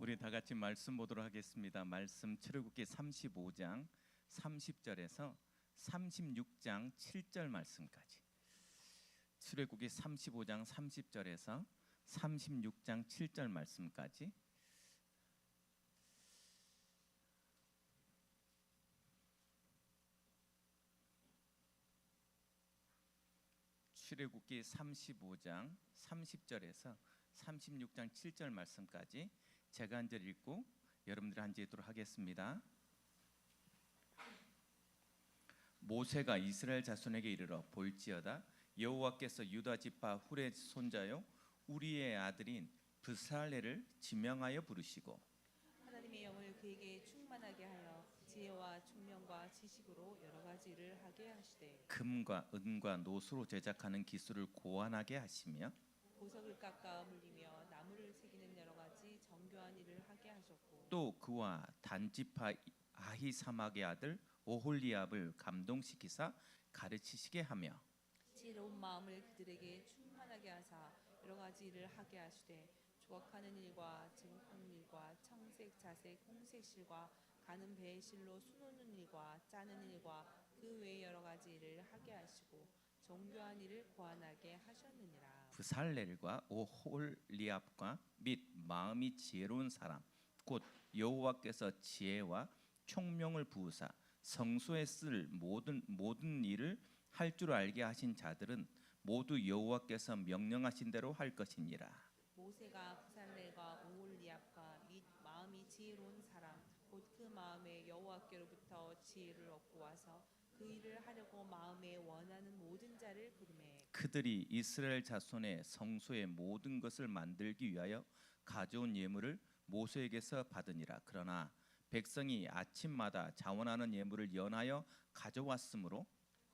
우리 다 같이 말씀 보도록 하겠습니다. 말씀 출애굽기 35장 30절에서 36장 7절 말씀까지. 출애굽기 35장 30절에서 36장 7절 말씀까지. 출애굽기 35장 30절에서 36장 7절 말씀까지 제가 한 절 읽고 여러분들이 한 절 읽도록 하겠습니다. 모세가 이스라엘 자손에게 이르러 볼지어다 여호와께서 유다 지파 훌의 손자요 우리의 아들인 브살레를 지명하여 부르시고 하나님의 영을 그에게 충만하게 하여 지혜와 총명과 지식으로 여러 가지 일을 하게 하시되 금과 은과 노수로 제작하는 기술을 고안하게 하시며 보석을 깎아 물리며 나무를 새기는 여러 가지 정교한 일을 하게 하셨고 또 그와 단지파 아히사막의 아들 오홀리압을 감동시키사 가르치시게 하며 지혜로운 마음을 그들에게 충만하게 하사 여러 가지 일을 하게 하시되 조각하는 일과 증폭 일과 청색, 자색, 홍색 실과 가는 배의 실로 수놓는 일과 짜는 일과 그 외의 여러 가지 일을 하게 하시고 정교한 일을 고안하게 하셨느니라. 브살렐과 오홀리압과 및 마음이 지혜로운 사람 곧 여호와께서 지혜와 총명을 부으사 성소에 쓸 모든 일을 할 줄 알게 하신 자들은 모두 여호와께서 명령하신 대로 할 것이니라. 모세가 브살렐과 오홀리압과 및 마음이 지혜로운 사람 곧 그 마음에 여호와께로부터 지혜를 얻고 와서 그 일을 하려고 마음에 원하는 모든 자를 부르매 그들이 이스라엘 자손의 성소의 모든 것을 만들기 위하여 가져온 예물을 모세에게서 받으니라. 그러나 백성이 아침마다 자원하는 예물을 연하여 가져왔으므로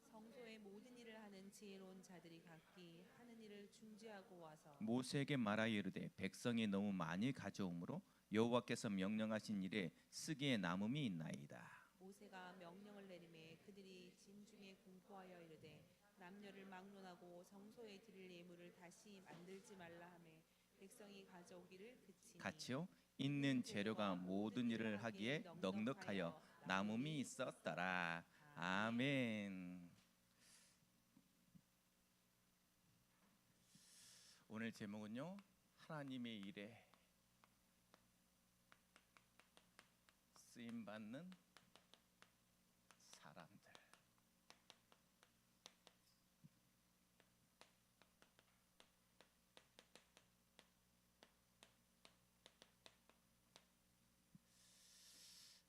성소의 모든 일을 하는 지혜로운 자들이 각기 하는 일을 중지하고 와서 모세에게 말하여 이르되 백성이 너무 많이 가져오므로 여호와께서 명령하신 일에 쓰기에 남음이 있나이다. 모세가 명령을 내리매 그들이 진중에 공포하여 이르되 남녀를 막론하고 성소에 드릴 예물을 다시 만들지 말라 하매 백성이 가져오기를 그치니 같이요. 있는 재료가 모든 일을 하기에 넉넉하여 남음이 있었더라. 아멘. 오늘 제목은요. 하나님의 일에 쓰임 받는 사람들.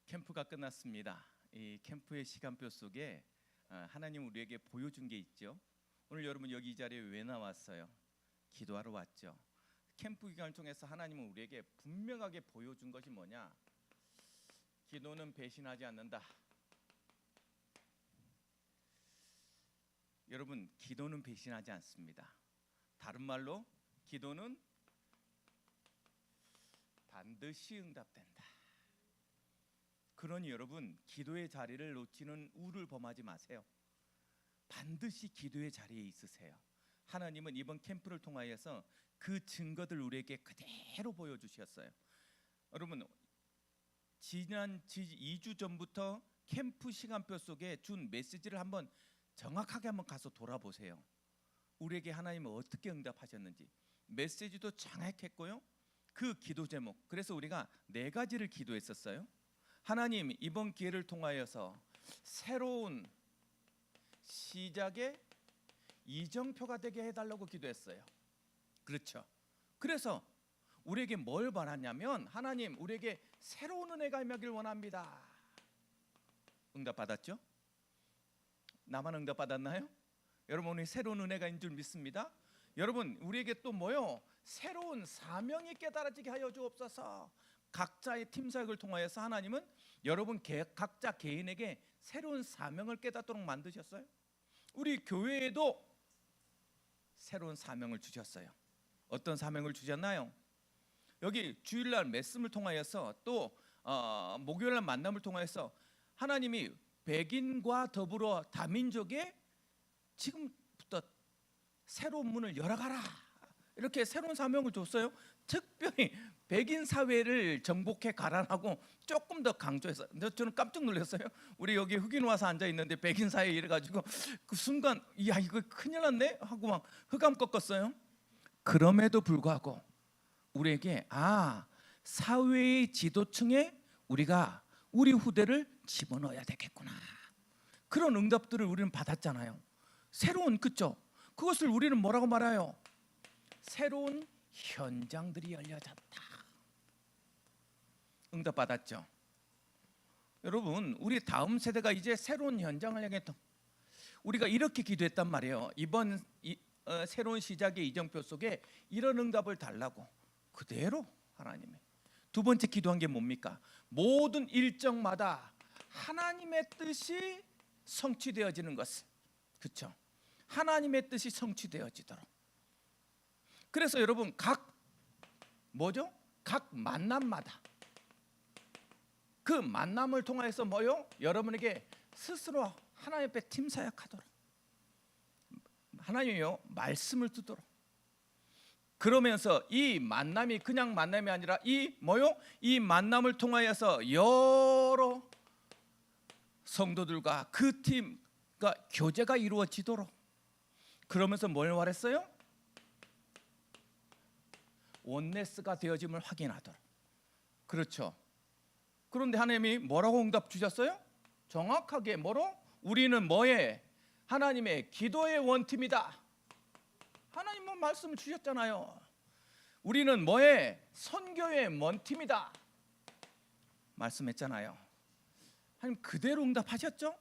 캠프가 끝났습니다. 이 캠프의 시간표 속에 하나님 우리에게 보여준 게 있죠. 오늘 여러분 여기 이 자리에 왜 나왔어요? 기도하러 왔죠. 캠프 기간을 통해서 하나님은 우리에게 분명하게 보여준 것이 뭐냐? 기도는 배신하지 않는다. 여러분, 기도는 배신하지 않습니다. 다른 말로 기도는 반드시 응답된다. 그러니 여러분, 기도의 자리를 놓치는 우를 범하지 마세요. 반드시 기도의 자리에 있으세요. 하나님은 이번 캠프를 통하여서 그 증거들 우리에게 그대로 보여주셨어요. 여러분, 지난 2주 전부터 캠프 시간표 속에 준 메시지를 한번 정확하게 한번 가서 돌아보세요. 우리에게 하나님은 어떻게 응답하셨는지 메시지도 정확했고요. 그 기도 제목, 그래서 우리가 4가지를 기도했었어요. 하나님, 이번 기회를 통하여서 새로운 시작의 이정표가 되게 해달라고 기도했어요. 그렇죠. 그래서 우리에게 뭘 바랐냐면 하나님, 우리에게 새로운 은혜가 임하길 원합니다. 응답 받았죠? 나만 응답 받았나요? 여러분, 오늘 새로운 은혜가 있는 줄 믿습니다. 여러분, 우리에게 또 뭐요? 새로운 사명이 깨달아지게 하여 주옵소서. 각자의 팀 사역을 통하여서 하나님은 여러분 각자 개인에게 새로운 사명을 깨닫도록 만드셨어요. 우리 교회에도 새로운 사명을 주셨어요. 어떤 사명을 주셨나요? 여기 주일날 말씀을 통하여서 또 목요일날 만남을 통하여서 하나님이 백인과 더불어 다민족에 지금부터 새로운 문을 열어가라. 이렇게 새로운 사명을 줬어요. 특별히 백인 사회를 정복해 가라라고 조금 더 강조해서. 근데 저는 깜짝 놀랐어요. 우리 여기 흑인 와서 앉아 있는데 백인 사회 이래가지고 그 순간 야 이거 큰일 났네 하고 막 흑암 꺾었어요. 그럼에도 불구하고 우리에게 사회의 지도층에 우리가 우리 후대를 집어넣어야 되겠구나. 그런 응답들을 우리는 받았잖아요. 새로운 그죠? 그것을 우리는 뭐라고 말해요? 새로운 현장들이 열려졌다. 응답 받았죠. 여러분, 우리 다음 세대가 이제 새로운 현장을 향해 우리가 이렇게 기도했단 말이에요. 이번 새로운 시작의 이정표 속에 이런 응답을 달라고 그대로 하나님의 두 번째 기도한 게 뭡니까? 모든 일정마다 하나님의 뜻이 성취되어지는 것을, 그렇죠? 하나님의 뜻이 성취되어지도록. 그래서 여러분 각 만남마다 그 만남을 통해서 여러분에게 스스로 하나님 앞에 팀 사역하도록, 하나님이요 말씀을 듣도록. 그러면서 이 만남이 그냥 만남이 아니라 이 만남을 통하여서 여러 성도들과 그 팀과 교제가 이루어지도록. 그러면서 뭘 말했어요? 원네스가 되어짐을 확인하도록. 그렇죠. 그런데 하나님이 뭐라고 응답 주셨어요? 정확하게 우리는 하나님의 기도의 원팀이다. 하나님은 말씀을 주셨잖아요. 우리는 선교의 원팀이다 말씀했잖아요. 하나님 그대로 응답하셨죠?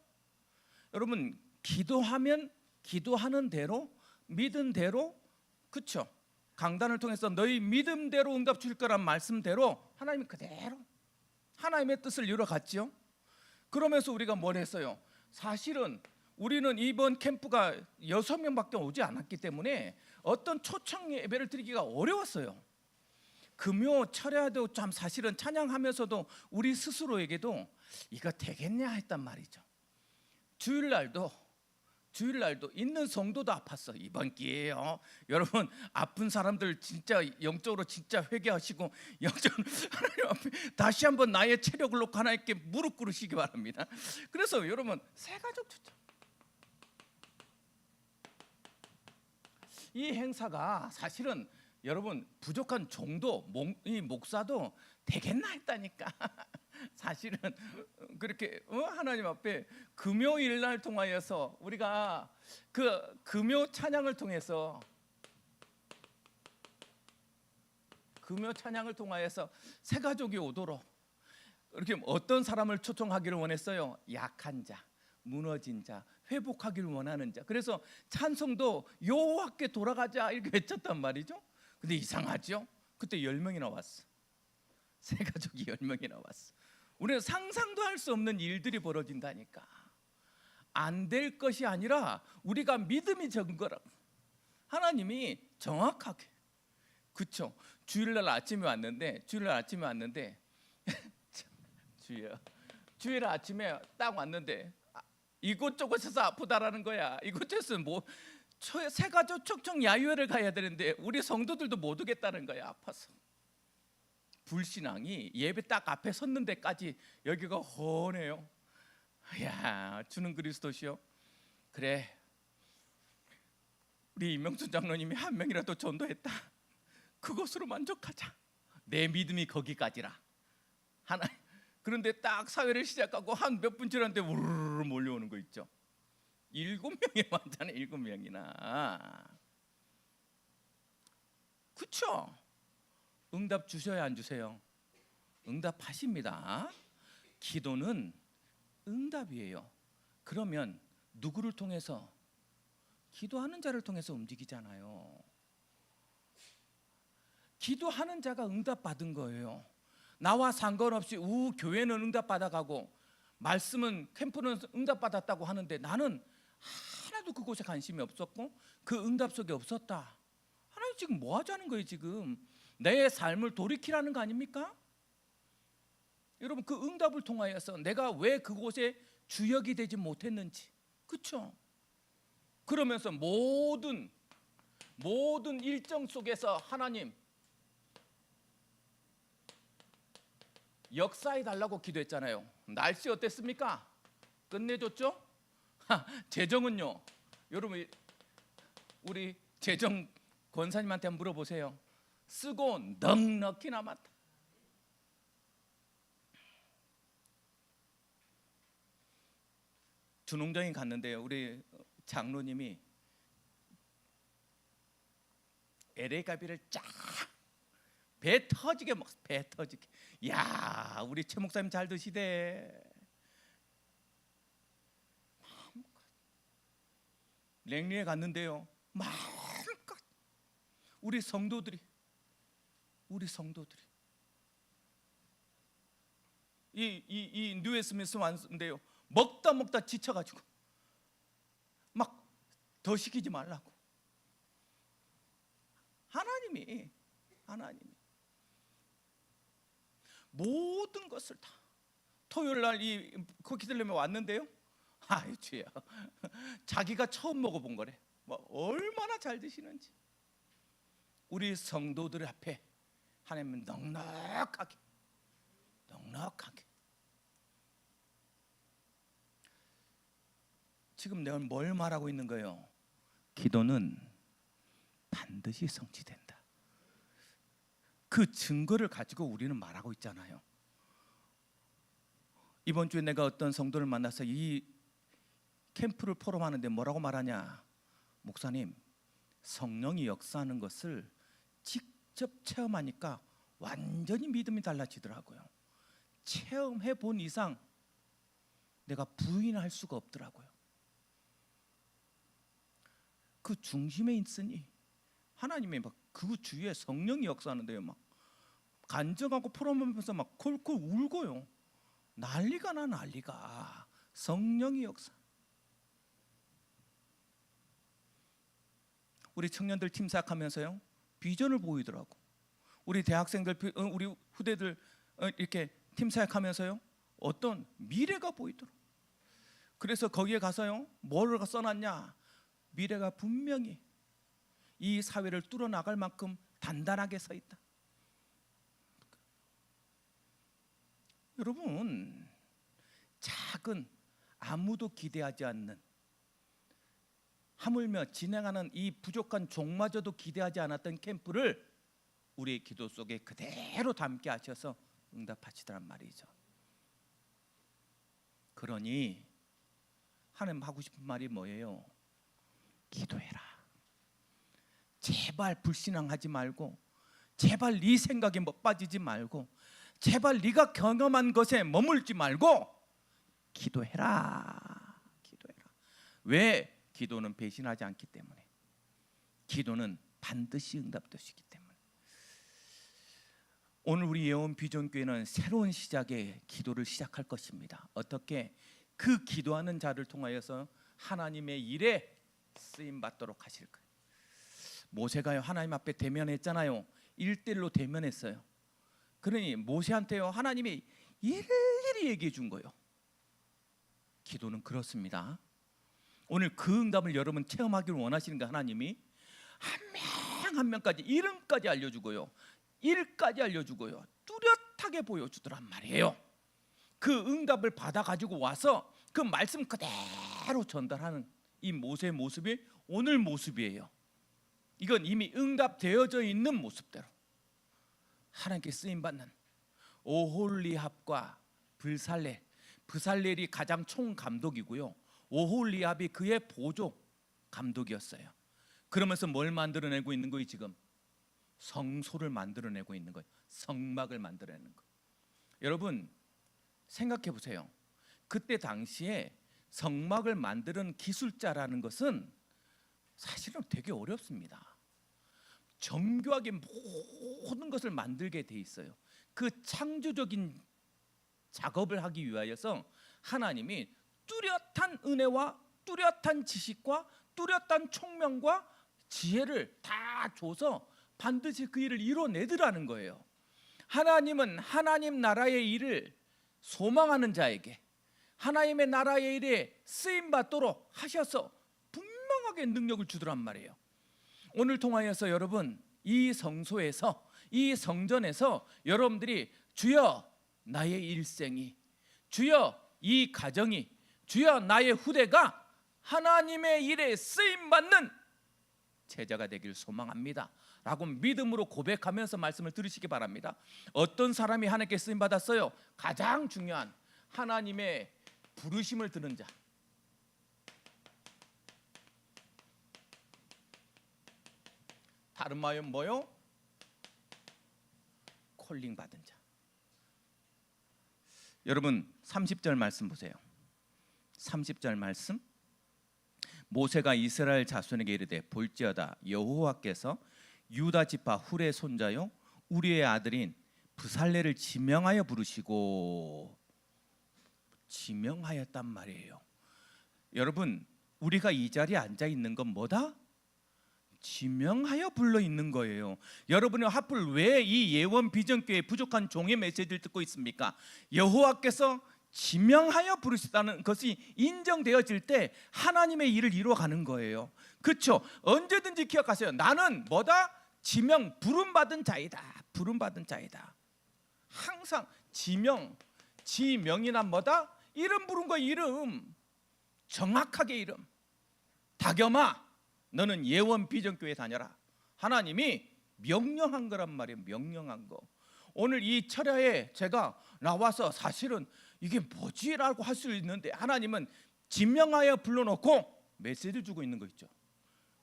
여러분 기도하면 기도하는 대로 믿은 대로, 그렇죠? 강단을 통해서 너희 믿음대로 응답 줄 거란 말씀대로 하나님이 그대로 하나님의 뜻을 이루어갔죠. 그러면서 우리가 뭘 했어요? 사실은 우리는 이번 캠프가 6명밖에 오지 않았기 때문에 어떤 초청 예배를 드리기가 어려웠어요. 금요 철야도 참 사실은 찬양하면서도 우리 스스로에게도 이거 되겠냐 했단 말이죠. 주일날도 있는 성도도 아팠어. 이번 기회에요. 여러분 아픈 사람들 진짜 영적으로 진짜 회개하시고 영적으로 하나님 앞에 다시 한번 나의 체력을 놓고 하나님께 무릎 꿇으시기 바랍니다. 그래서 여러분 새가족 초청, 이 행사가 사실은 여러분 부족한 종도 이 목사도 되겠나 했다니까. 사실은 그렇게 하나님 앞에 금요일 날 통하여서 우리가 그 금요 찬양을 통해서 새 가족이 오도록 이렇게 어떤 사람을 초청하기를 원했어요? 약한 자, 무너진 자, 회복하기를 원하는 자. 그래서 찬송도 여호와께 돌아가자 이렇게 외쳤단 말이죠. 근데 이상하죠? 그때 10명이나 왔어. 새 가족이 10명이나 왔어. 우리는 상상도 할 수 없는 일들이 벌어진다니까. 안 될 것이 아니라 우리가 믿음이 적은 거라고. 하나님이 정확하게, 그렇죠? 주일날 아침에 왔는데 주일 아침에 딱 왔는데 이곳저곳에서 아프다라는 거야. 이곳저곳에서 새 가족 초청 야유회를 가야 되는데 우리 성도들도 못 오겠다는 거야. 아파서. 불신앙이 예배 딱 앞에 섰는 데까지 여기가 훤해요. 야, 주는 그리스도시요. 그래, 우리 이명순 장로님이 한 명이라도 전도했다. 그것으로 만족하자. 내 믿음이 거기까지라. 하나님. 그런데 딱 사회를 시작하고 한 몇 분 지났는데 우르르 몰려오는 거 있죠. 7명이 왔잖아요. 7명이나. 그렇죠? 응답 주셔야 안 주세요? 응답하십니다. 기도는 응답이에요. 그러면 누구를 통해서? 기도하는 자를 통해서 움직이잖아요. 기도하는 자가 응답 받은 거예요. 나와 상관없이 교회는 응답 받아가고 말씀은 캠프는 응답 받았다고 하는데 나는 하나도 그곳에 관심이 없었고 그 응답 속에 없었다. 하나님 지금 뭐 하자는 거예요? 지금 내 삶을 돌이키라는 거 아닙니까? 여러분 그 응답을 통하여서 내가 왜 그곳에 주역이 되지 못했는지, 그렇죠? 그러면서 모든 모든 일정 속에서 하나님 역사해 달라고 기도했잖아요. 날씨 어땠습니까? 끝내줬죠? 재정은요? 여러분 우리 재정 권사님한테 한번 물어보세요. 쓰고 넉넉히 남았다. 준홍정이 갔는데요. 우리 장로님이 LA 갈비를 쫙 배 터지게 먹, 배 터지게. 야, 우리 최 목사님 잘 드시대. 랭리에 갔는데요. 마음껏 우리 성도들이 이 뉴웨스트민스터 왔는데요. 먹다 지쳐가지고 막 더 시키지 말라고. 하나님이 모든 것을 다 토요일 날 이 쿠키들레에 왔는데요. 아이 주야, 자기가 처음 먹어본 거래. 뭐 얼마나 잘 드시는지. 우리 성도들 앞에 하나님은 넉넉하게 지금 내가 뭘 말하고 있는 거예요? 기도는 반드시 성취된다. 그 증거를 가지고 우리는 말하고 있잖아요. 이번 주에 내가 어떤 성도를 만나서 이 캠프를 포럼하는데 뭐라고 말하냐? 목사님, 성령이 역사하는 것을 직접 체험하니까 완전히 믿음이 달라지더라고요. 체험해 본 이상 내가 부인할 수가 없더라고요. 그 중심에 있으니 하나님의 막 그 주위에 성령이 역사하는데요. 막 간증하고 포럼하면서 막 콜콜 울고요. 난리가 나, 난리가. 성령이 역사. 우리 청년들 팀 사역하면서요, 비전을 보이더라고. 우리 대학생들, 우리 후대들 이렇게 팀 사역하면서요, 어떤 미래가 보이더라고. 그래서 거기에 가서요, 뭐를 써놨냐? 미래가 분명히 이 사회를 뚫어나갈 만큼 단단하게 서 있다. 여러분, 작은 아무도 기대하지 않는, 하물며 진행하는 이 부족한 종마저도 기대하지 않았던 캠프를 우리의 기도 속에 그대로 담게 하셔서 응답하시더란 말이죠. 그러니 하나님 하고 싶은 말이 뭐예요? 기도해라. 제발 불신앙하지 말고, 제발 네 생각에 못 빠지지 말고, 제발 네가 경험한 것에 머물지 말고 기도해라. 왜? 기도는 배신하지 않기 때문에. 기도는 반드시 응답되시기 때문에. 오늘 우리 예원 비전교회는 새로운 시작의 기도를 시작할 것입니다. 어떻게? 그 기도하는 자를 통하여서 하나님의 일에 쓰임 받도록 하실 거예요. 모세가요, 하나님 앞에 대면했잖아요. 1대1로 대면했어요. 그러니 모세한테요, 하나님이 일일이 얘기해 준 거예요. 기도는 그렇습니다. 오늘 그 응답을 여러분 체험하기를 원하시는가? 하나님이 한 명 한 명까지 이름까지 알려주고요, 일까지 알려주고요, 뚜렷하게 보여주더란 말이에요. 그 응답을 받아가지고 와서 그 말씀 그대로 전달하는 이 모세의 모습이 오늘 모습이에요. 이건 이미 응답되어져 있는 모습대로 하나님께 쓰임받는 오홀리합과 브살렐이 가장 총감독이고요, 오홀리합이 그의 보조 감독이었어요. 그러면서 뭘 만들어내고 있는 거예요? 지금 성소를 만들어내고 있는 거예요. 성막을 만들어내는 거예요. 여러분 생각해 보세요. 그때 당시에 성막을 만드는 기술자라는 것은 사실은 되게 어렵습니다. 정교하게 모든 것을 만들게 돼 있어요. 그 창조적인 작업을 하기 위하여서 하나님이 뚜렷한 은혜와 뚜렷한 지식과 뚜렷한 총명과 지혜를 다 줘서 반드시 그 일을 이뤄내더라는 거예요. 하나님은 하나님 나라의 일을 소망하는 자에게 하나님의 나라의 일에 쓰임받도록 하셔서 분명하게 능력을 주더란 말이에요. 오늘 통하여서 여러분 이 성소에서, 이 성전에서 여러분들이 주여 나의 일생이, 주여 이 가정이, 주여 나의 후대가 하나님의 일에 쓰임받는 제자가 되길 소망합니다 라고 믿음으로 고백하면서 말씀을 들으시기 바랍니다. 어떤 사람이 하나님께 쓰임받았어요? 가장 중요한 하나님의 부르심을 들은 자, 다른 말은 뭐요? 콜링 받은 자. 여러분 30절 말씀 보세요. 30절 말씀, 모세가 이스라엘 자손에게 이르되 볼지어다 여호와께서 유다 지파 훌의 손자요 우리의 아들인 브살레를 지명하여 부르시고, 지명하였단 말이에요. 여러분 우리가 이 자리에 앉아 있는 건 뭐다? 지명하여 불러 있는 거예요. 여러분은 하필 왜 이 예원 비전교회 부족한 종의 메시지를 듣고 있습니까? 여호와께서 지명하여 부르시다는 것이 인정되어질 때 하나님의 일을 이루어가는 거예요. 그렇죠? 언제든지 기억하세요. 나는 뭐다? 지명, 부름받은 자이다. 부름받은 자이다. 항상 지명, 지명이란 뭐다? 이름 부른 거, 이름. 정확하게 이름. 다겸아, 너는 예원 비전교회 다녀라. 하나님이 명령한 거란 말이에요. 명령한 거. 오늘 이 철야에 제가 나와서 사실은 이게 뭐지라고 할 수 있는데 하나님은 지명하여 불러놓고 메시지를 주고 있는 거 있죠.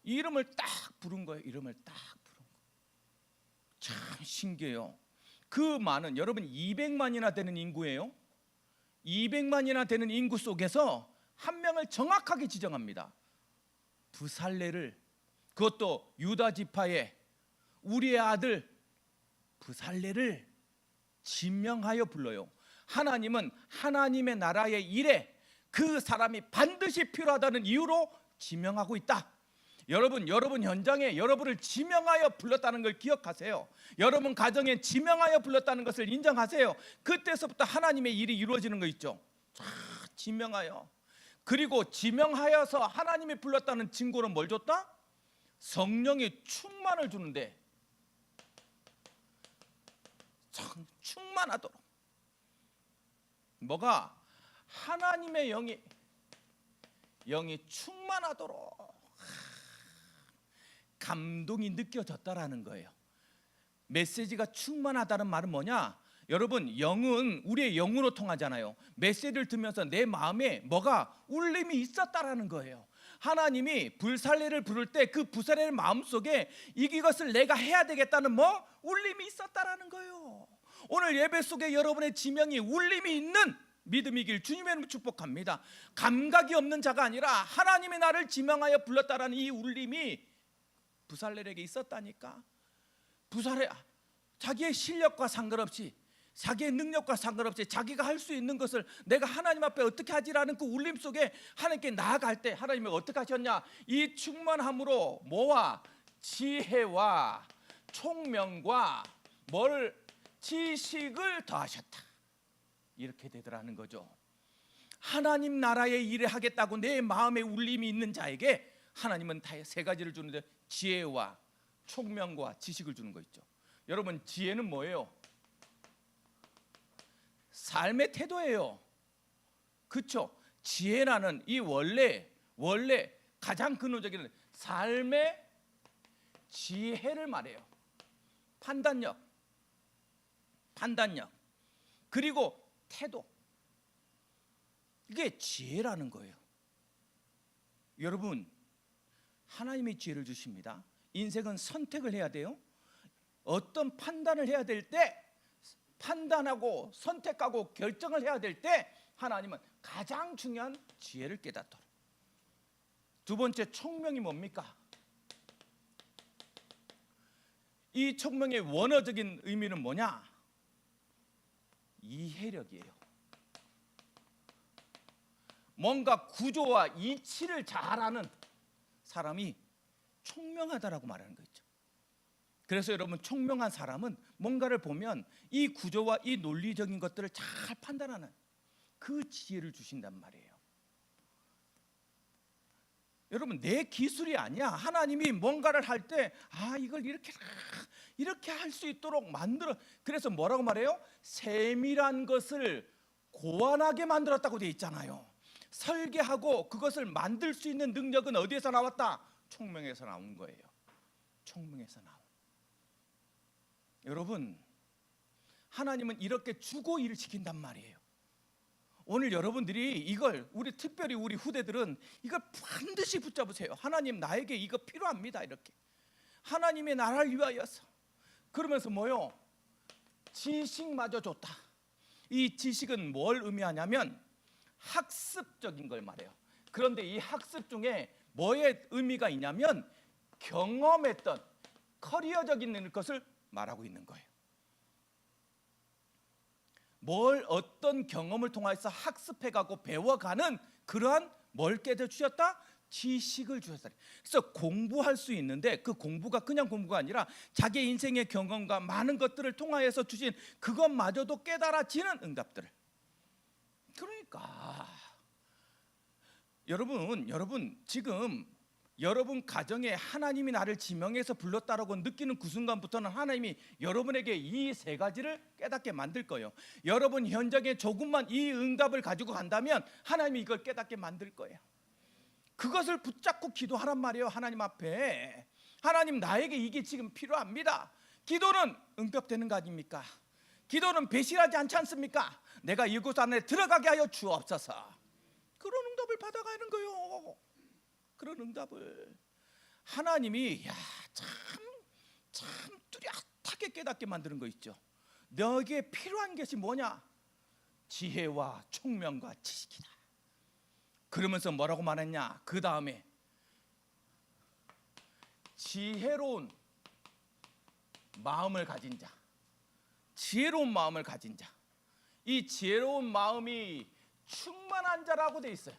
이름을 딱 부른 거예요. 이름을 딱 부른 거. 참 신기해요. 그 많은, 여러분 200만이나 되는 인구예요. 200만이나 되는 인구 속에서 한 명을 정확하게 지정합니다. 브살레를, 그것도 유다 지파의 우리의 아들 브살레를 지명하여 불러요. 하나님은 하나님의 나라의 일에 그 사람이 반드시 필요하다는 이유로 지명하고 있다. 여러분 현장에 여러분을 지명하여 불렀다는 걸 기억하세요. 여러분 가정에 지명하여 불렀다는 것을 인정하세요. 그때서부터 하나님의 일이 이루어지는 거 있죠. 지명하여. 그리고 지명하여서 하나님이 불렀다는 증거는 뭘 줬다? 성령의 충만을 주는데, 충만하도록. 뭐가? 하나님의 영이 충만하도록 감동이 느껴졌다라는 거예요. 메시지가 충만하다는 말은 뭐냐? 여러분 영은 우리의 영으로 통하잖아요. 메시지를 들으면서 내 마음에 뭐가 울림이 있었다라는 거예요. 하나님이 불살레를 부를 때 그 불살레의 마음속에 이것을 내가 해야 되겠다는 뭐? 울림이 있었다라는 거예요. 오늘 예배 속에 여러분의 지명이 울림이 있는 믿음이길 주님의 이름으로 축복합니다. 감각이 없는 자가 아니라 하나님이 나를 지명하여 불렀다라는 이 울림이 부살렐에게 있었다니까. 부살렐, 자기의 실력과 상관없이, 자기의 능력과 상관없이 자기가 할 수 있는 것을 내가 하나님 앞에 어떻게 하지라는 그 울림 속에 하나님께 나아갈 때 하나님이 어떻게 하셨냐? 이 충만함으로 뭐와? 지혜와 총명과 지식을 더하셨다. 이렇게 되더라는 거죠. 하나님 나라의 일을 하겠다고 내 마음에 울림이 있는 자에게 하나님은 다 세 가지를 주는데, 지혜와 총명과 지식을 주는 거 있죠. 여러분 지혜는 뭐예요? 삶의 태도예요. 그렇죠? 지혜라는 이 원래 가장 근원적인 삶의 지혜를 말해요. 판단력, 그리고 태도, 이게 지혜라는 거예요. 여러분 하나님이 지혜를 주십니다. 인생은 선택을 해야 돼요. 어떤 판단을 해야 될 때, 판단하고 선택하고 결정을 해야 될 때 하나님은 가장 중요한 지혜를 깨닫도록. 두 번째 총명이 뭡니까? 이 총명의 원어적인 의미는 뭐냐? 이해력이에요. 뭔가 구조와 이치를 잘하는 사람이 총명하다라고 말하는 거죠. 그래서 여러분 총명한 사람은 뭔가를 보면 이 구조와 이 논리적인 것들을 잘 판단하는 그 지혜를 주신단 말이에요. 여러분 내 기술이 아니야. 하나님이 뭔가를 할 때 이걸 이렇게 할 수 있도록 만들어. 그래서 뭐라고 말해요? 세밀한 것을 고안하게 만들었다고 돼 있잖아요. 설계하고 그것을 만들 수 있는 능력은 어디에서 나왔다? 총명에서 나온 거예요. 총명에서 나온. 여러분, 하나님은 이렇게 주고 일을 시킨단 말이에요. 오늘 여러분들이 이걸 특별히 우리 후대들은 이걸 반드시 붙잡으세요. 하나님 나에게 이거 필요합니다. 이렇게 하나님의 나라를 위하여서. 그러면서 뭐요? 지식마저 줬다. 이 지식은 뭘 의미하냐면 학습적인 걸 말해요. 그런데 이 학습 중에 뭐의 의미가 있냐면 경험했던 커리어적인 것을 말하고 있는 거예요. 어떤 경험을 통해서 학습해가고 배워가는 그러한 뭘 깨닫주셨다? 지식을 주셨다. 그래서 공부할 수 있는데 그 공부가 그냥 공부가 아니라 자기 인생의 경험과 많은 것들을 통하여서 주신 그것마저도 깨달아지는 응답들을. 그러니까 여러분 지금 여러분 가정에 하나님이 나를 지명해서 불렀다라고 느끼는 그 순간부터는 하나님이 여러분에게 이 세 가지를 깨닫게 만들 거예요. 여러분 현장에 조금만 이 응답을 가지고 간다면 하나님이 이걸 깨닫게 만들 거예요. 그것을 붙잡고 기도하란 말이에요. 하나님 앞에. 하나님 나에게 이게 지금 필요합니다. 기도는 응답되는 거 아닙니까? 기도는 배신하지 않지 않습니까? 내가 이곳 안에 들어가게 하여 주옵소서. 그런 응답을 받아가는 거예요. 그런 응답을 하나님이 참 뚜렷하게 깨닫게 만드는 거 있죠. 너에게 필요한 것이 뭐냐? 지혜와 총명과 지식이다. 그러면서 뭐라고 말했냐? 그 다음에 지혜로운 마음을 가진 자. 지혜로운 마음을 가진 자. 이 지혜로운 마음이 충만한 자라고 돼 있어요.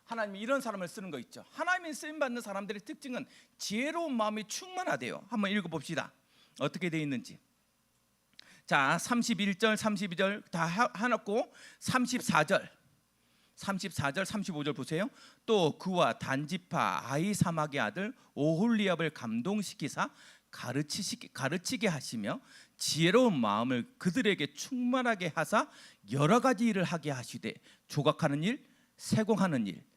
하나님이 이런 사람을 쓰는 거 있죠. 하나님이 쓰임받는 사람들의 특징은 지혜로운 마음이 충만하대요. 한번 읽어봅시다. 어떻게 돼 있는지. 자, 31절 32절 다 해놓고 34절 35절 보세요. 또 그와 단지파 아히사막의 아들 오홀리압을 감동시키사 가르치게 하시며 지혜로운 마음을 그들에게 충만하게 하사 여러 가지 일을 하게 하시되 조각하는 일, 세공하는 일,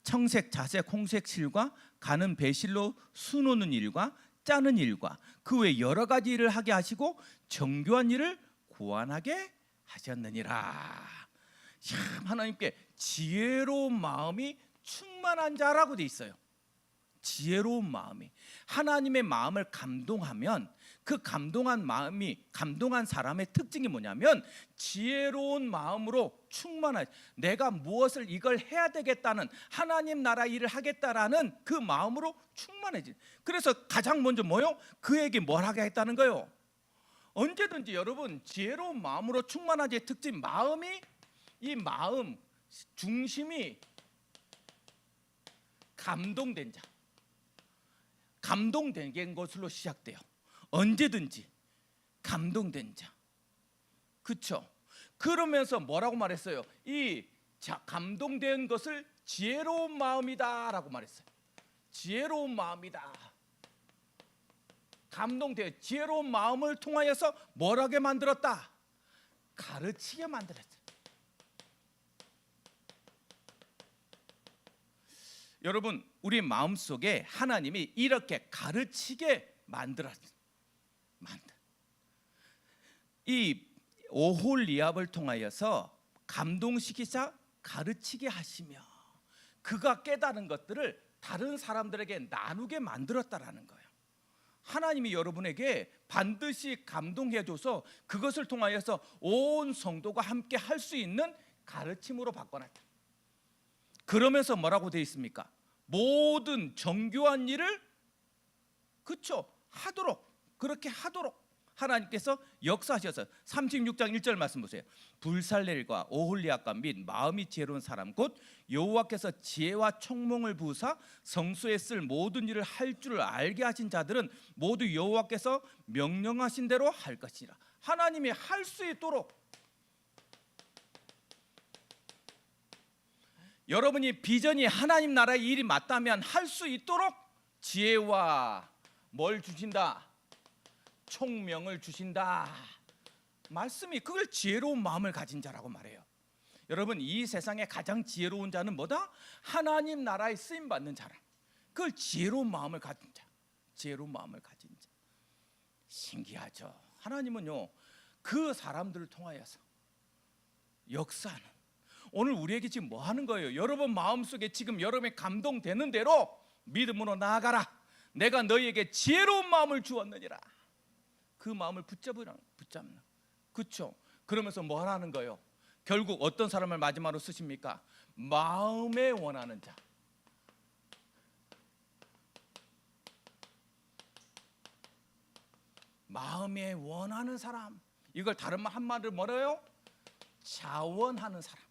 청색, 자색, 홍색 실과 가는 배실로 수놓는 일과 짜는 일과 그 외 여러 가지 일을 하게 하시고 정교한 일을 고안하게 하셨느니라. 참 하나님께 지혜로운 마음이 충만한 자라고 돼 있어요. 지혜로운 마음이 하나님의 마음을 감동하면 그 감동한 사람의 특징이 뭐냐면 지혜로운 마음으로 충만한, 내가 무엇을 이걸 해야 되겠다는 하나님 나라 일을 하겠다라는 그 마음으로 충만해진. 그래서 가장 먼저 뭐요? 그에게 뭘 하게 했다는 거요? 언제든지 여러분 지혜로운 마음으로 충만하지의 특징, 이 마음 중심이 감동된 자, 감동된 것으로 시작돼요. 언제든지 감동된 자. 그렇죠? 그러면서 뭐라고 말했어요? 감동된 것을 지혜로운 마음이다라고 말했어요. 지혜로운 마음이다. 감동된 지혜로운 마음을 통하여서 뭐라게 만들었다? 가르치게 만들었어요. 여러분, 우리 마음속에 하나님이 이렇게 가르치게 만들었어요. 이 오홀리압을 통하여서 감동시키사 가르치게 하시며 그가 깨달은 것들을 다른 사람들에게 나누게 만들었다라는 거예요. 하나님이 여러분에게 반드시 감동해줘서 그것을 통하여서 온 성도가 함께 할 수 있는 가르침으로 바꿔놨다. 그러면서 뭐라고 되어 있습니까? 모든 정교한 일을 그렇게 하도록 하나님께서 역사하셔서 36장 1절 말씀 보세요. 불살렐과 오홀리압과 및 마음이 지혜로운 사람 곧 여호와께서 지혜와 총명을 부으사 성소에 쓸 모든 일을 할 줄을 알게 하신 자들은 모두 여호와께서 명령하신 대로 할 것이라. 하나님이 할 수 있도록. 여러분이 비전이 하나님 나라의 일이 맞다면 할 수 있도록 지혜와 뭘 주신다? 총명을 주신다. 말씀이 그걸 지혜로운 마음을 가진 자라고 말해요. 여러분, 이 세상에 가장 지혜로운 자는 뭐다? 하나님 나라에 쓰임 받는 자라. 그걸 지혜로운 마음을 가진 자. 지혜로운 마음을 가진 자. 신기하죠. 하나님은요, 그 사람들을 통하여서 역사하는, 오늘 우리에게 지금 뭐 하는 거예요? 여러분 마음속에 지금 여러분의 감동되는 대로 믿음으로 나아가라. 내가 너희에게 지혜로운 마음을 주었느니라. 그 마음을 붙잡는. 그렇죠? 그러면서 뭐 하라는 거예요? 결국 어떤 사람을 마지막으로 쓰십니까? 마음에 원하는 자. 마음에 원하는 사람. 이걸 다른 한마디로 뭐래요? 자원하는 사람.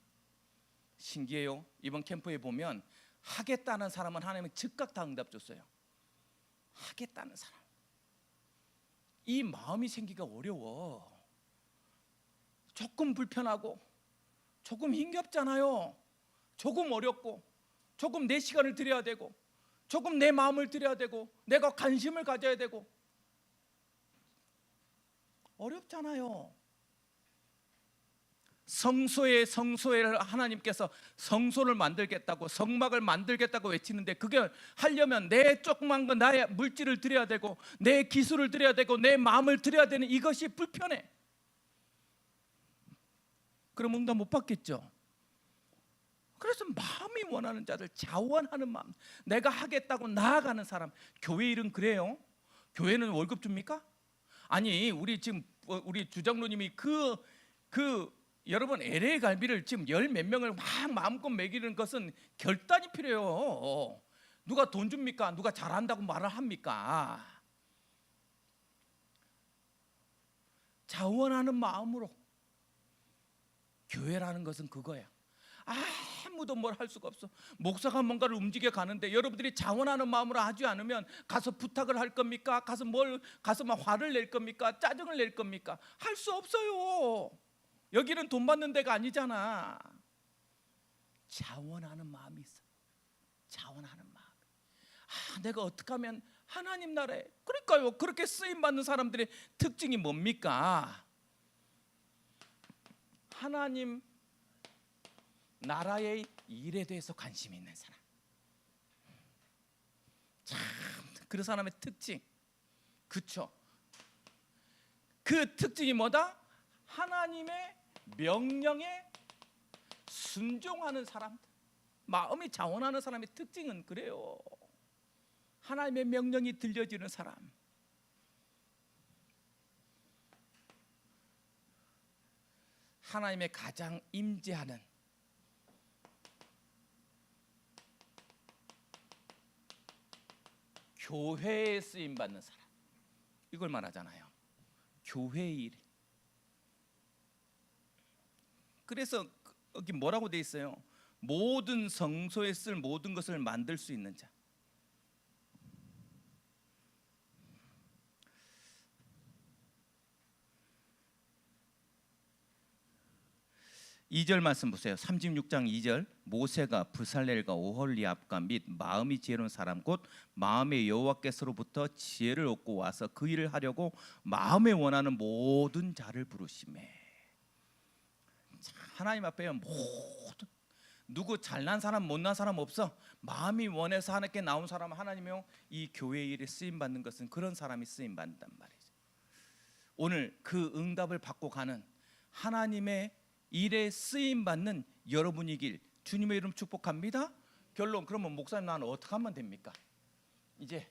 신기해요. 이번 캠프에 보면 하겠다는 사람은 하나님은 즉각 다 응답 줬어요. 하겠다는 사람. 이 마음이 생기기가 어려워. 조금 불편하고 조금 힘겹잖아요. 조금 어렵고 조금 내 시간을 들여야 되고 조금 내 마음을 들여야 되고 내가 관심을 가져야 되고 어렵잖아요. 성소를 하나님께서 성소를 만들겠다고 성막을 만들겠다고 외치는데 그게 하려면 내 조그만 거 나의 물질을 드려야 되고 내 기술을 드려야 되고 내 마음을 드려야 되는 이것이 불편해. 그럼 응답 못 받겠죠. 그래서 마음이 원하는 자들, 자원하는 마음, 내가 하겠다고 나아가는 사람. 교회 일은 그래요. 교회는 월급 줍니까? 아니, 우리 지금 우리 주장로님이 여러분 LA 갈비를 지금 열 몇 명을 막 마음껏 먹이는 것은 결단이 필요해요. 누가 돈 줍니까? 누가 잘한다고 말을 합니까? 자원하는 마음으로. 교회라는 것은 그거야. 아무도 뭘 할 수가 없어. 목사가 뭔가를 움직여 가는데 여러분들이 자원하는 마음으로 하지 않으면 가서 부탁을 할 겁니까? 가서 막 화를 낼 겁니까? 짜증을 낼 겁니까? 할 수 없어요. 여기는 돈 받는 데가 아니잖아. 자원하는 마음이 있어. 자원하는 마음. 내가 어떻게 하면 하나님 나라에, 그러니까요, 그렇게 쓰임 받는 사람들의 특징이 뭡니까? 하나님 나라의 일에 대해서 관심이 있는 사람. 참, 그 사람의 특징. 그렇죠? 그 특징이 뭐다? 하나님의 명령에 순종하는 사람. 마음이 자원하는 사람의 특징은 그래요. 하나님의 명령이 들려지는 사람. 하나님의 가장 임재하는 교회에 쓰임 받는 사람. 이걸 말하잖아요. 교회의 일. 그래서 여기 뭐라고 돼 있어요? 모든 성소에 쓸 모든 것을 만들 수 있는 자. 2절 말씀 보세요. 36장 2절. 모세가 브살렐과 오홀리압과 및 마음이 지혜로운 사람 곧 마음의 여호와께서로부터 지혜를 얻고 와서 그 일을 하려고 마음에 원하는 모든 자를 부르시매. 하나님 앞에 모든, 누구 잘난 사람 못난 사람 없어. 마음이 원해서 하나님께 나온 사람 하나님이요, 이 교회 일에 쓰임 받는 것은 그런 사람이 쓰임 받는단 말이죠. 오늘 그 응답을 받고 가는 하나님의 일에 쓰임 받는 여러분이길 주님의 이름 축복합니다. 결론, 그러면 목사님 나는 어떻게 하면 됩니까? 이제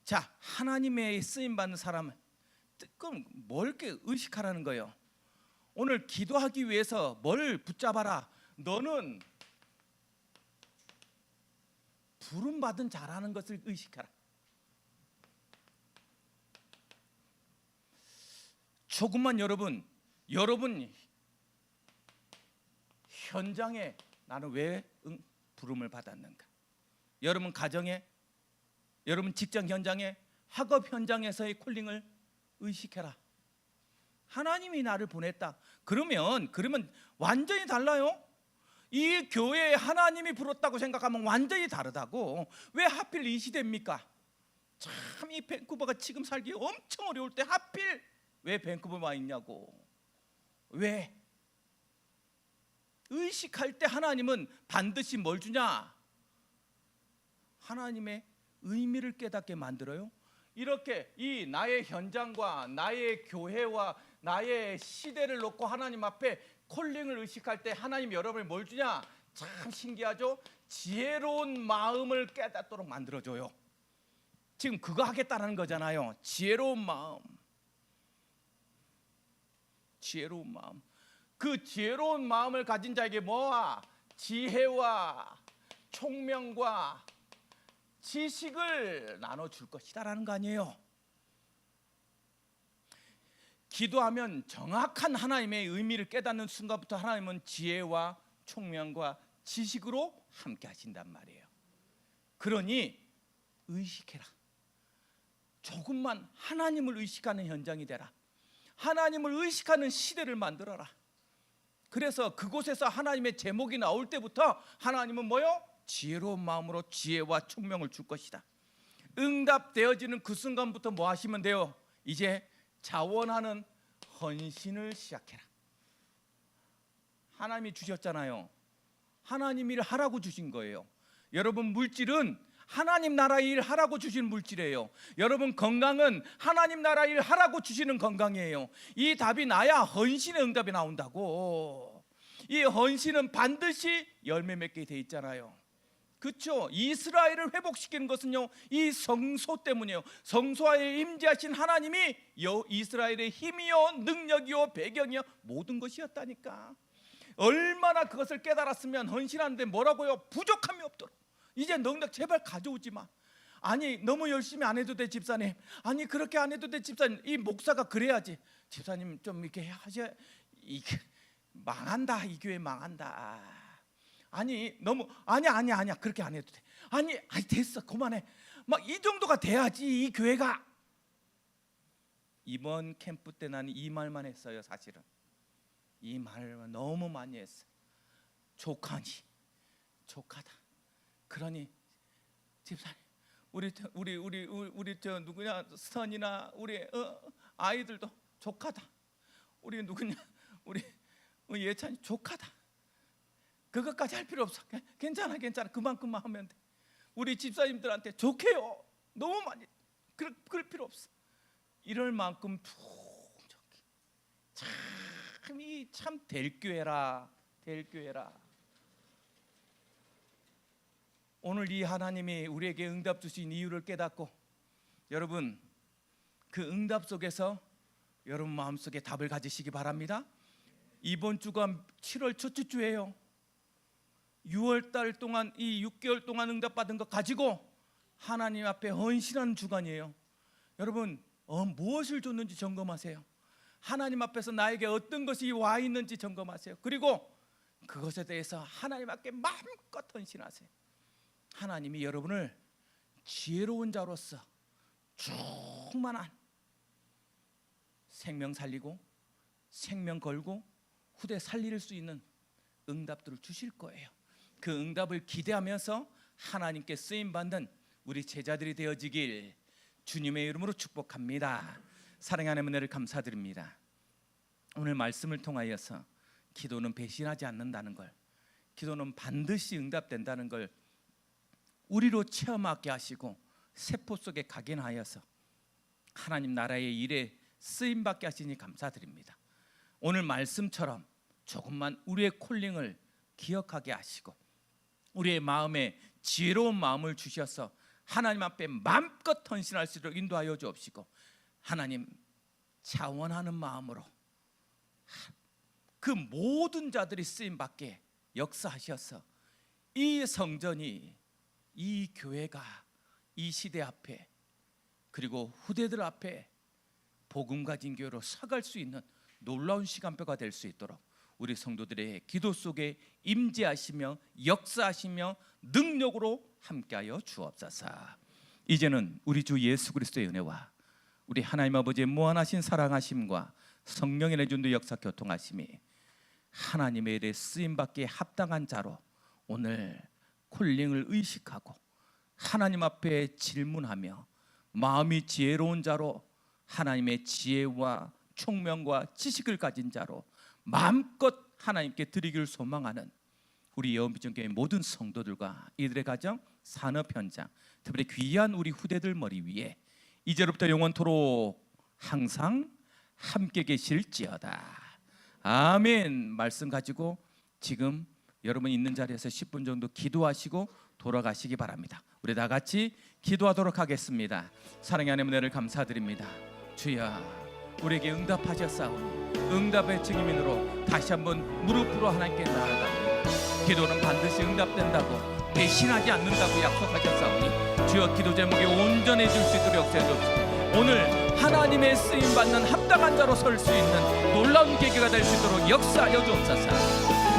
자, 하나님의 쓰임 받는 사람은 그럼 뭘 이렇게 의식하라는 거예요? 오늘 기도하기 위해서 뭘 붙잡아라. 너는 부름 받은 자라는 것을 의식하라. 조금만 여러분 현장에 나는 왜 부름을 받았는가? 여러분 가정에, 여러분 직장 현장에, 학업 현장에서의 콜링을 의식해라. 하나님이 나를 보냈다. 그러면 완전히 달라요. 이 교회에 하나님이 불었다고 생각하면 완전히 다르다고. 왜 하필 이 시대입니까? 참 이 밴쿠버가 지금 살기 엄청 어려울 때 하필 왜 밴쿠버만 있냐고. 왜? 의식할 때 하나님은 반드시 뭘 주냐? 하나님의 의미를 깨닫게 만들어요. 이렇게 이 나의 현장과 나의 교회와 나의 시대를 놓고 하나님 앞에 콜링을 의식할 때 하나님 여러분이 뭘 주냐? 참 신기하죠? 지혜로운 마음을 깨닫도록 만들어줘요. 지금 그거 하겠다는 거잖아요. 지혜로운 마음. 지혜로운 마음. 그 지혜로운 마음을 가진 자에게 뭐와? 지혜와 총명과 지식을 나눠줄 것이다라는 거 아니에요. 기도하면 정확한 하나님의 의미를 깨닫는 순간부터 하나님은 지혜와 총명과 지식으로 함께 하신단 말이에요. 그러니 의식해라. 조금만 하나님을 의식하는 현장이 되라. 하나님을 의식하는 시대를 만들어라. 그래서 그곳에서 하나님의 제목이 나올 때부터 하나님은 뭐요? 지혜로운 마음으로 지혜와 총명을 줄 것이다. 응답되어지는 그 순간부터 뭐 하시면 돼요? 이제 자원하는 헌신을 시작해라. 하나님이 주셨잖아요. 하나님 일 하라고 주신 거예요. 여러분 물질은 하나님 나라 일 하라고 주신 물질이에요. 여러분 건강은 하나님 나라 일 하라고 주시는 건강이에요. 이 답이 나야 헌신의 응답이 나온다고. 이 헌신은 반드시 열매 맺게 돼 있잖아요. 그렇죠? 이스라엘을 회복시키는 것은요 이 성소 때문이에요. 성소에 임재하신 하나님이 이스라엘의 힘이요 능력이요 배경이요 모든 것이었다니까. 얼마나 그것을 깨달았으면 헌신하는데 뭐라고요? 부족함이 없도록. 이제 능력 제발 가져오지 마. 아니 너무 열심히 안 해도 돼 집사님. 아니 그렇게 안 해도 돼 집사님. 이 목사가 그래야지. 집사님 좀 이렇게 하셔. 이게 망한다. 이 교회 망한다. 아니 너무 아니야 그렇게 안 해도 돼. 아니 됐어 그만해. 막 이 정도가 돼야지 이 교회가. 이번 캠프 때 나는 이 말만 했어요. 사실은 이 말을 너무 많이 했어. 조카다. 그러니 집사님 우리 저 누구냐 선이나 우리 아이들도 조카다. 우리 누구냐 우리 예찬이 조카다. 그것까지 할 필요 없어. 괜찮아 그만큼만 하면 돼. 우리 집사님들한테 좋게요. 너무 많이 그럴 필요 없어. 이럴 만큼 참 될 교회라. 오늘 이 하나님이 우리에게 응답 주신 이유를 깨닫고 여러분 그 응답 속에서 여러분 마음속에 답을 가지시기 바랍니다. 이번 주가 7월 첫째 주예요. 6월 달 동안 이 6개월 동안 응답받은 것 가지고 하나님 앞에 헌신하는 주간이에요. 여러분 무엇을 줬는지 점검하세요. 하나님 앞에서 나에게 어떤 것이 와 있는지 점검하세요. 그리고 그것에 대해서 하나님 앞에 마음껏 헌신하세요. 하나님이 여러분을 지혜로운 자로서 충만한 생명 살리고 생명 걸고 후대 살릴 수 있는 응답들을 주실 거예요. 그 응답을 기대하면서 하나님께 쓰임받는 우리 제자들이 되어지길 주님의 이름으로 축복합니다. 사랑하는 하나님 은혜를 감사드립니다. 오늘 말씀을 통하여서 기도는 배신하지 않는다는 걸, 기도는 반드시 응답된다는 걸 우리로 체험하게 하시고 세포 속에 각인하여서 하나님 나라의 일에 쓰임받게 하시니 감사드립니다. 오늘 말씀처럼 조금만 우리의 콜링을 기억하게 하시고 우리의 마음에 지혜로운 마음을 주셔서 하나님 앞에 마음껏 헌신할 수 있도록 인도하여 주옵시고 하나님 자원하는 마음으로 그 모든 자들이 쓰임받게 역사하셔서 이 성전이 이 교회가 이 시대 앞에 그리고 후대들 앞에 복음 가진 교회로 서갈 수 있는 놀라운 시간표가 될 수 있도록 우리 성도들의 기도 속에 임재하시며 역사하시며 능력으로 함께하여 주옵소서. 이제는 우리 주 예수 그리스도의 은혜와 우리 하나님 아버지의 무한하신 사랑하심과 성령의 내준도 역사 교통하심이 하나님의 일에 쓰임받기에 합당한 자로 오늘 콜링을 의식하고 하나님 앞에 질문하며 마음이 지혜로운 자로 하나님의 지혜와 총명과 지식을 가진 자로 마음껏 하나님께 드리기를 소망하는 우리 여운비전교회 모든 성도들과 이들의 가정, 산업 현장, 특별히 귀한 우리 후대들 머리 위에 이제로부터 영원토록 항상 함께 계실지어다. 아멘. 말씀 가지고 지금 여러분 있는 자리에서 10분 정도 기도하시고 돌아가시기 바랍니다. 우리 다 같이 기도하도록 하겠습니다. 사랑의 하나님 은혜를 감사드립니다. 주여, 우리에게 응답하셨사오니 응답의 증인으로 다시 한번 무릎으로 하나님께 나아갑니다. 기도는 반드시 응답된다고, 배신하지 않는다고 약속하셨사오니 주여, 기도 제목이 온전해질 수 있도록 역사해 주옵소서. 오늘 하나님의 쓰임받는 합당한 자로 설 수 있는 놀라운 계기가 될 수 있도록 역사하여 주옵소서.